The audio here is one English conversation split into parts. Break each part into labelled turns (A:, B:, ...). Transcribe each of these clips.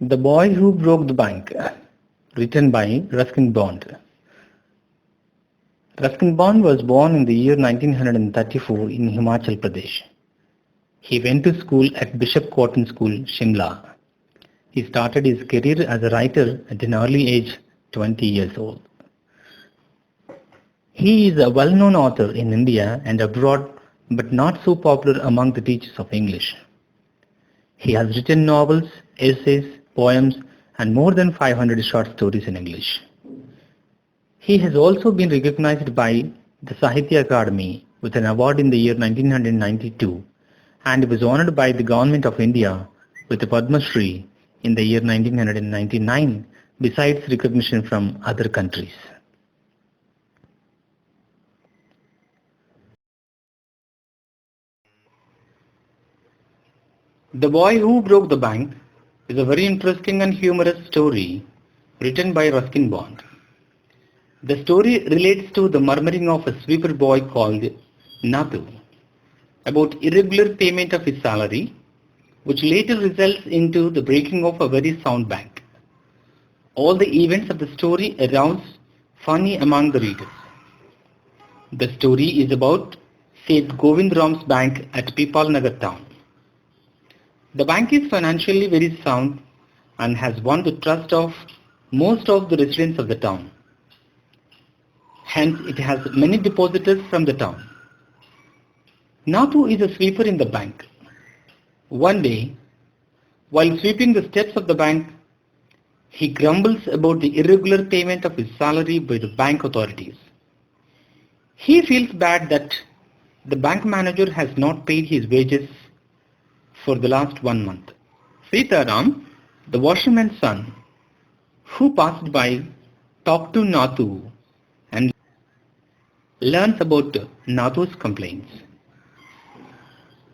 A: The Boy Who Broke the Bank, written by Ruskin Bond. Ruskin Bond was born in the year 1934 in Himachal Pradesh. He went to school at Bishop Cotton School, Shimla. He started his career as a writer at an early age, 20 years old. He is a well-known author in India and abroad, but not so popular among the teachers of English. He has written novels, essays, poems, and more than 500 short stories in English. He has also been recognized by the Sahitya Academy with an award in the year 1992, and was honored by the Government of India with a Padma Shri in the year 1999, besides recognition from other countries. The Boy Who Broke the Bank is a very interesting and humorous story written by Ruskin Bond. The story relates to the murmuring of a sweeper boy called Nathu about irregular payment of his salary, which later results into the breaking of a very sound bank. All the events of the story arouse funny among the readers. The story is about Seth Govind Ram's bank at Pipalnagar town. The bank is financially very sound and has won the trust of most of the residents of the town. Hence, it has many depositors from the town. Nathu is a sweeper in the bank. One day, while sweeping the steps of the bank, he grumbles about the irregular payment of his salary by the bank authorities. He feels bad that the bank manager has not paid his wages for the last 1 month. Sitaram, the washerman's son, who passed by, talked to Nathu and learns about Nathu's complaints.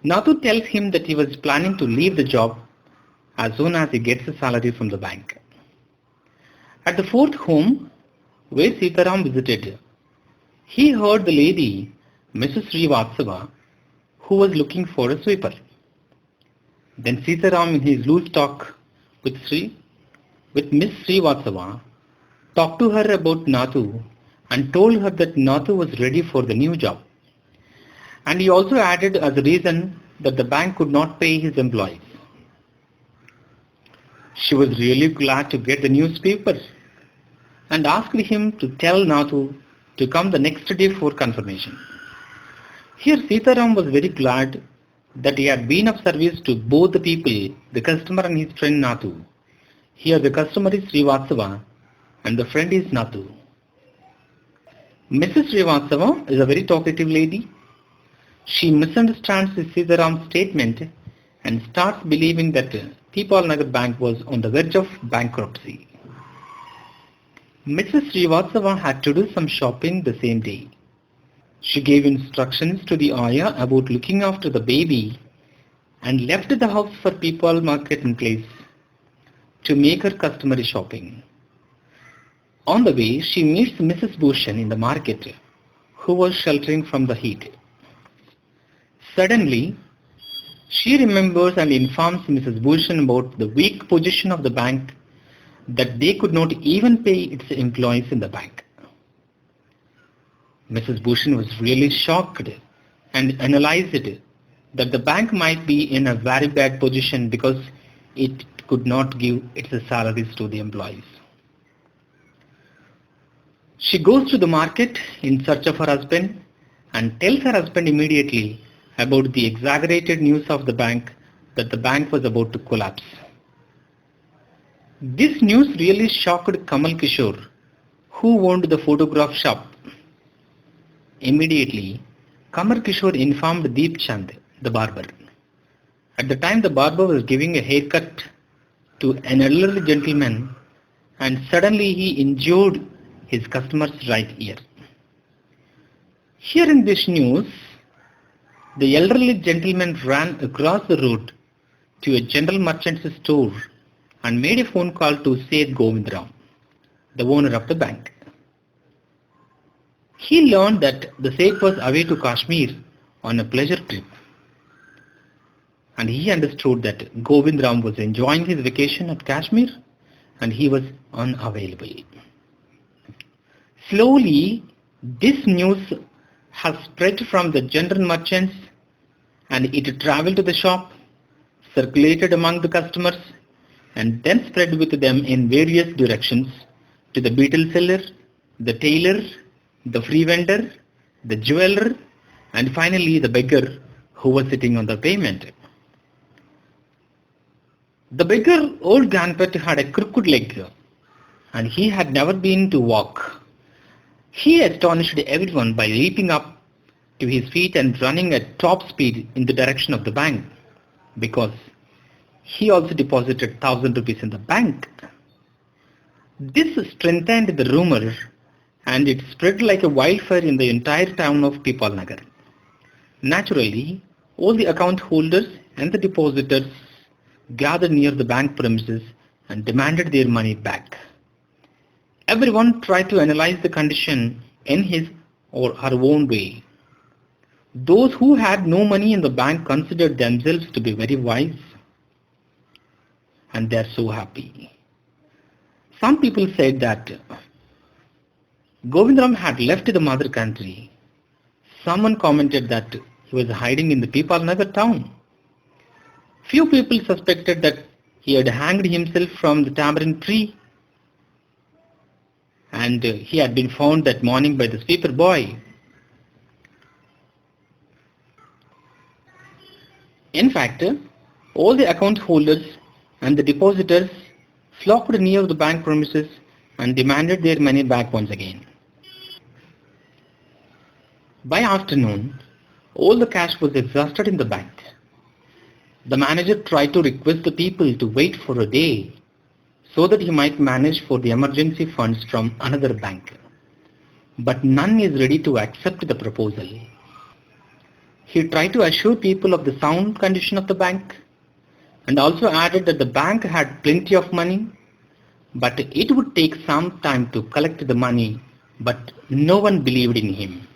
A: Nathu tells him that he was planning to leave the job as soon as he gets a salary from the bank. At the fourth home, where Sitaram visited, he heard the lady, Mrs. Srivatsava, who was looking for a sweeper. Then Sitaram, in his loose talk with Miss Srivatsava, talked to her about Nathu and told her that Nathu was ready for the new job. And he also added as a reason that the bank could not pay his employees. She was really glad to get the newspaper and asked him to tell Nathu to come the next day for confirmation. Here Sitaram was very glad that he had been of service to both the people, the customer and his friend Nathu. Here the customer is Srivatsava and the friend is Nathu. Mrs. Srivatsava is a very talkative lady. She misunderstands Sitaram's statement and starts believing that Pipalnagar Bank was on the verge of bankruptcy. Mrs. Srivatsava had to do some shopping the same day. She gave instructions to the ayah about looking after the baby and left the house for Pipal Market in place to make her customary shopping. On the way, she meets Mrs. Bhushan in the market, who was sheltering from the heat. Suddenly, she remembers and informs Mrs. Bhushan about the weak position of the bank, that they could not even pay its employees in the bank. Mrs. Bhushan was really shocked and analyzed that the bank might be in a very bad position because it could not give its salaries to the employees. She goes to the market in search of her husband and tells her husband immediately about the exaggerated news of the bank, that the bank was about to collapse. This news really shocked Kamal Kishore, who owned the photograph shop. Immediately, Kamal Kishore informed Deep Chand, the barber. At the time, the barber was giving a haircut to an elderly gentleman, and suddenly he injured his customer's right ear. Hearing this news, the elderly gentleman ran across the road to a general merchant's store and made a phone call to Seth Govind Ram, the owner of the bank. He learned that the Seth was away to Kashmir on a pleasure trip. and he understood that Govind Ram was enjoying his vacation at Kashmir and he was unavailable. Slowly, this news has spread from the general merchants and it travelled to the shop, circulated among the customers, and then spread with them in various directions to the beetle seller, the tailor, the free vendor, the jeweler, and finally the beggar who was sitting on the pavement. The beggar, old Ganpat, had a crooked leg and he had never been to walk. He astonished everyone by leaping up to his feet and running at top speed in the direction of the bank because he also deposited 1,000 rupees in the bank. This strengthened the rumor and it spread like a wildfire in the entire town of Pipalnagar. Naturally, all the account holders and the depositors gathered near the bank premises and demanded their money back. Everyone tried to analyze the condition in his or her own way. Those who had no money in the bank considered themselves to be very wise and they are so happy. Some people said that Govind Ram had left the mother country. Someone commented that he was hiding in the Pipalnagar town. Few people suspected that he had hanged himself from the tamarind tree and he had been found that morning by the sweeper boy. In fact, all the account holders and the depositors flocked near the bank premises and demanded their money back once again. By afternoon, all the cash was exhausted in the bank. The manager tried to request the people to wait for a day so that he might manage for the emergency funds from another bank. But none is ready to accept the proposal. He tried to assure people of the sound condition of the bank and also added that the bank had plenty of money, but it would take some time to collect the money, but no one believed in him.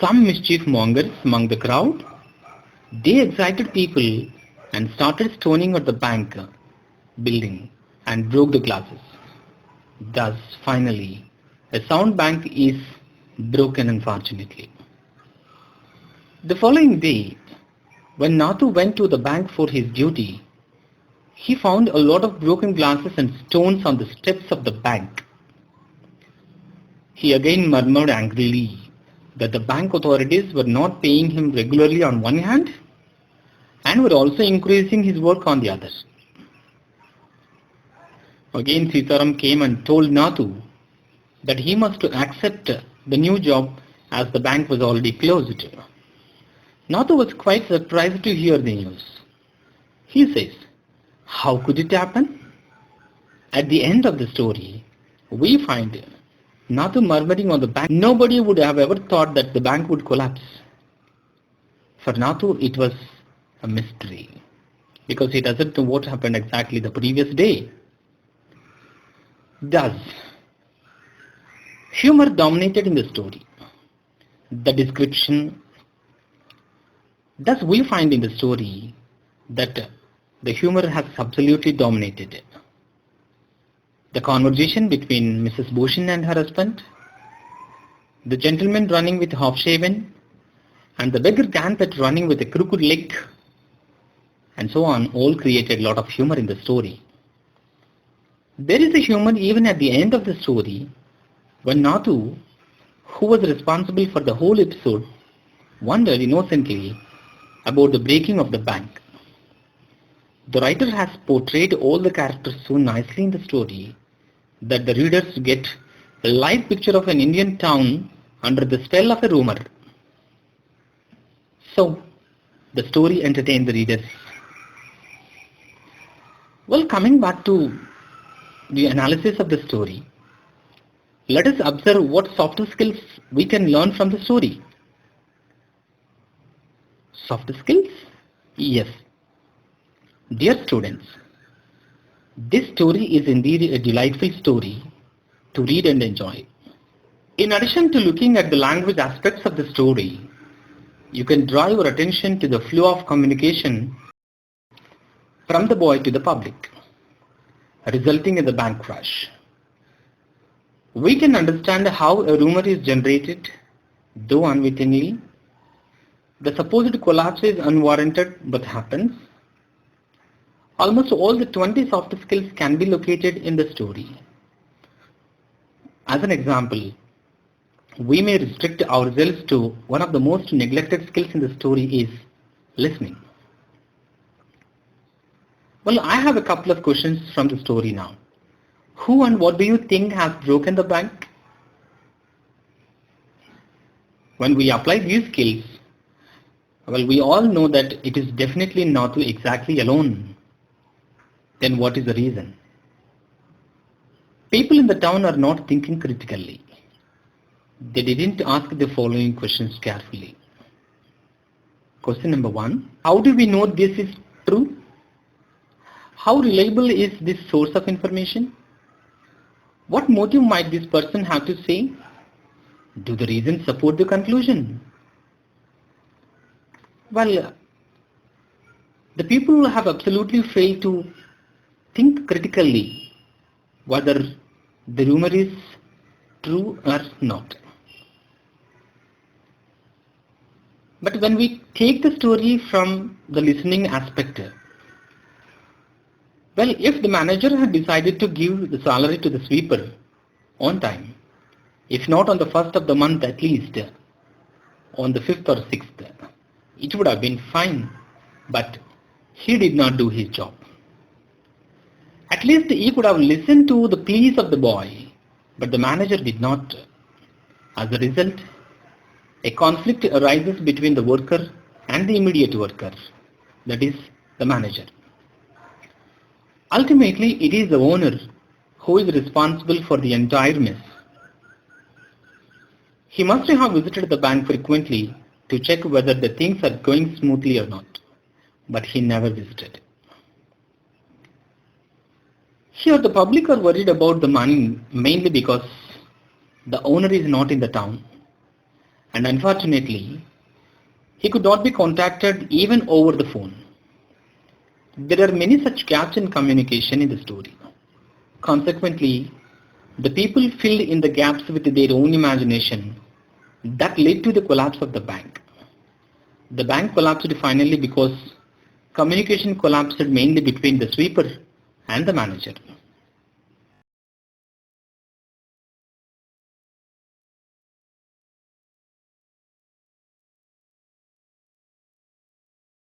A: Some mischief mongers among the crowd, they excited people and started stoning at the bank building and broke the glasses. Thus, finally, a sound bank is broken unfortunately. The following day, when Nathu went to the bank for his duty, he found a lot of broken glasses and stones on the steps of the bank. He again murmured angrily that the bank authorities were not paying him regularly on one hand and were also increasing his work on the other. Again Sitaram came and told Nathu that he must accept the new job as the bank was already closed. Nathu was quite surprised to hear the news. He says, "How could it happen?" At the end of the story, we find Nathu murmuring on the bank. Nobody would have ever thought that the bank would collapse. For Nathu, it was a mystery because he doesn't know what happened exactly the previous day. Thus, humor dominated in the story. The description. Thus, we find in the story that the humor has absolutely dominated. The conversation between Mrs. Bhushan and her husband, the gentleman running with half-shaven, and the beggar Ganpat running with a crooked leg, and so on, all created a lot of humor in the story. There is a humor even at the end of the story when Nathu, who was responsible for the whole episode, wondered innocently about the breaking of the bank. The writer has portrayed all the characters so nicely in the story that the readers get a live picture of an Indian town under the spell of a rumor. So, the story entertained the readers. Well, coming back to the analysis of the story, let us observe what soft skills we can learn from the story. Soft skills? Yes. Dear students, this story is indeed a delightful story to read and enjoy. In addition to looking at the language aspects of the story, you can draw your attention to the flow of communication from the boy to the public, resulting in the bank crash. We can understand how a rumor is generated, though unwittingly. The supposed collapse is unwarranted but happens. Almost all the 20 soft skills can be located in the story. As an example, we may restrict ourselves to one of the most neglected skills in the story is listening. Well, I have a couple of questions from the story now. Who and what do you think has broken the bank? When we apply these skills, well, we all know that it is definitely Nathu exactly alone. Then what is the reason? People in the town are not thinking critically. They didn't ask the following questions carefully. Question number 1. How do we know this is true? How reliable is this source of information? What motive might this person have to say? Do the reasons support the conclusion? Well, the people have absolutely failed to think critically whether the rumor is true or not. But when we take the story from the listening aspect, well, if the manager had decided to give the salary to the sweeper on time, if not on the 1st of the month at least, on the 5th or 6th, it would have been fine, but he did not do his job. At least he could have listened to the pleas of the boy, but the manager did not. As a result, a conflict arises between the worker and the immediate worker, that is, the manager. Ultimately, it is the owner who is responsible for the entire mess. He must have visited the bank frequently to check whether the things are going smoothly or not, but he never visited. Here, the public are worried about the money mainly because the owner is not in the town, and unfortunately, he could not be contacted even over the phone. There are many such gaps in communication in the story. Consequently, the people filled in the gaps with their own imagination. That led to the collapse of the bank. The bank collapsed finally because communication collapsed mainly between the sweeper and the manager.